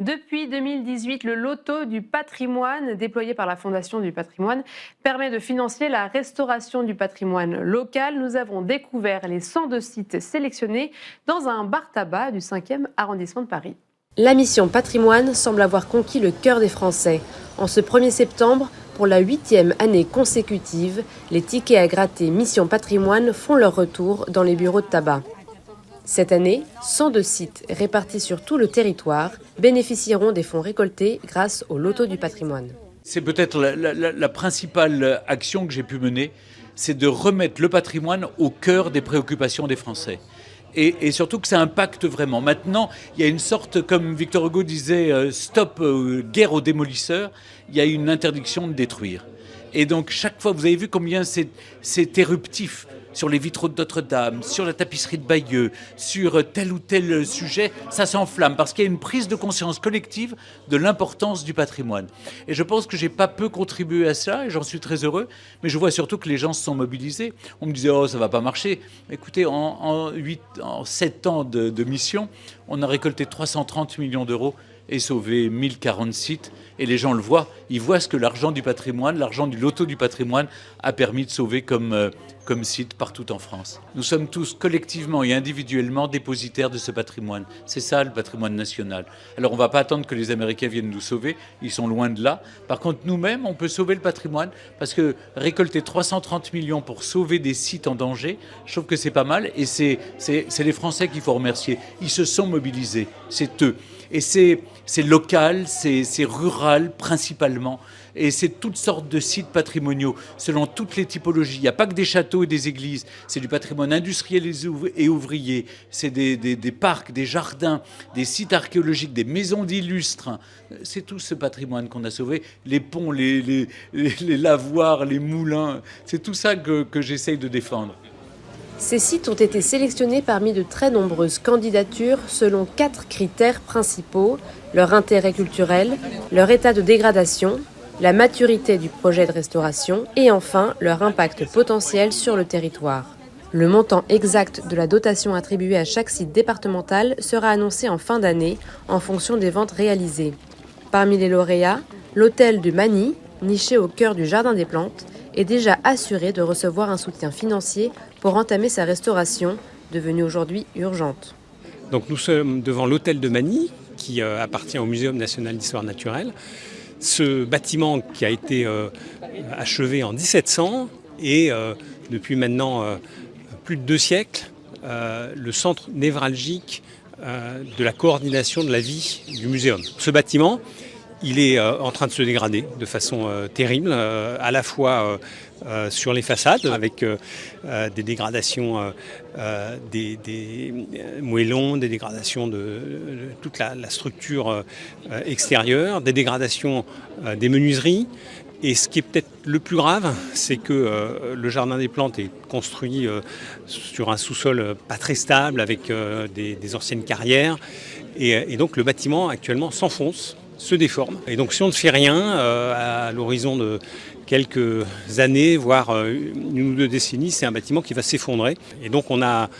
Depuis 2018, le loto du patrimoine, déployé par la Fondation du patrimoine, permet de financer la restauration du patrimoine local. Nous avons découvert les 102 sites sélectionnés dans un bar-tabac du 5e arrondissement de Paris. La mission patrimoine semble avoir conquis le cœur des Français. En ce 1er septembre, pour la 8e année consécutive, les tickets à gratter Mission Patrimoine font leur retour dans les bureaux de tabac. Cette année, 102 sites répartis sur tout le territoire bénéficieront des fonds récoltés grâce au loto du patrimoine. C'est peut-être la principale action que j'ai pu mener, c'est de remettre le patrimoine au cœur des préoccupations des Français. Et surtout que ça impacte vraiment. Maintenant, il y a une sorte, comme Victor Hugo disait, stop, guerre aux démolisseurs, il y a une interdiction de détruire. Et donc chaque fois, vous avez vu combien c'est éruptif sur les vitraux de Notre-Dame, sur la tapisserie de Bayeux, sur tel ou tel sujet, ça s'enflamme parce qu'il y a une prise de conscience collective de l'importance du patrimoine. Et je pense que j'ai pas peu contribué à ça et j'en suis très heureux, mais je vois surtout que les gens se sont mobilisés. On me disait « oh, ça va pas marcher ». Écoutez, en 7 ans de mission, on a récolté 330 millions d'euros et sauvé 1040 sites. Et les gens le voient, ils voient ce que l'argent du patrimoine, l'argent du loto du patrimoine a permis de sauver comme site partout en France. Nous sommes tous collectivement et individuellement dépositaires de ce patrimoine. C'est ça le patrimoine national. Alors on ne va pas attendre que les Américains viennent nous sauver, ils sont loin de là. Par contre nous-mêmes, on peut sauver le patrimoine parce que récolter 330 millions pour sauver des sites en danger, je trouve que c'est pas mal et c'est les Français qu'il faut remercier. Ils se sont mobilisés, c'est eux. Et c'est local, c'est rural principalement. Et c'est toutes sortes de sites patrimoniaux, selon toutes les typologies. Il n'y a pas que des châteaux et des églises, c'est du patrimoine industriel et ouvrier, c'est des parcs, des jardins, des sites archéologiques, des maisons d'illustres. C'est tout ce patrimoine qu'on a sauvé, les ponts, les lavoirs, les moulins, c'est tout ça que j'essaye de défendre. Ces sites ont été sélectionnés parmi de très nombreuses candidatures selon 4 critères principaux: leur intérêt culturel, leur état de dégradation, la maturité du projet de restauration et enfin leur impact potentiel sur le territoire. Le montant exact de la dotation attribuée à chaque site départemental sera annoncé en fin d'année en fonction des ventes réalisées. Parmi les lauréats, l'hôtel de Magny, niché au cœur du Jardin des Plantes, est déjà assuré de recevoir un soutien financier pour entamer sa restauration, devenue aujourd'hui urgente. Donc nous sommes devant l'hôtel de Magny, qui appartient au Muséum national d'histoire naturelle. Ce bâtiment qui a été achevé en 1700 est depuis maintenant plus de 2 siècles le centre névralgique de la coordination de la vie du muséum. Ce bâtiment, il est en train de se dégrader de façon terrible, à la fois sur les façades, avec des dégradations des moellons, des dégradations de toute la structure extérieure, des dégradations des menuiseries. Et ce qui est peut-être le plus grave, c'est que le Jardin des Plantes est construit sur un sous-sol pas très stable, avec des anciennes carrières. Et donc le bâtiment actuellement s'enfonce, se déforme. Et donc si on ne fait rien, à l'horizon de quelques années, voire 1 ou 2 décennies, c'est un bâtiment qui va s'effondrer. Et donc on a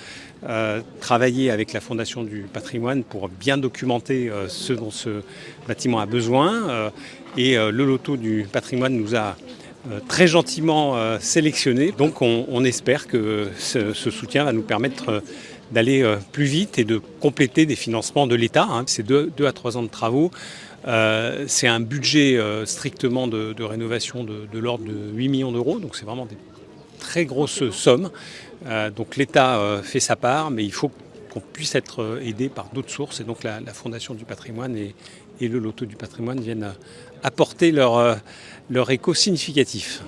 travaillé avec la Fondation du patrimoine pour bien documenter ce dont ce bâtiment a besoin. Et le loto du patrimoine nous a très gentiment sélectionnés. Donc on espère que ce soutien va nous permettre d'aller plus vite et de compléter des financements de l'État. C'est 2 à 3 ans de travaux. C'est un budget strictement de rénovation de l'ordre de 8 millions d'euros. Donc c'est vraiment des très grosses sommes. Donc l'État fait sa part, mais il faut qu'on puisse être aidé par d'autres sources. Et donc la Fondation du patrimoine et le loto du patrimoine viennent apporter leur écho significatif.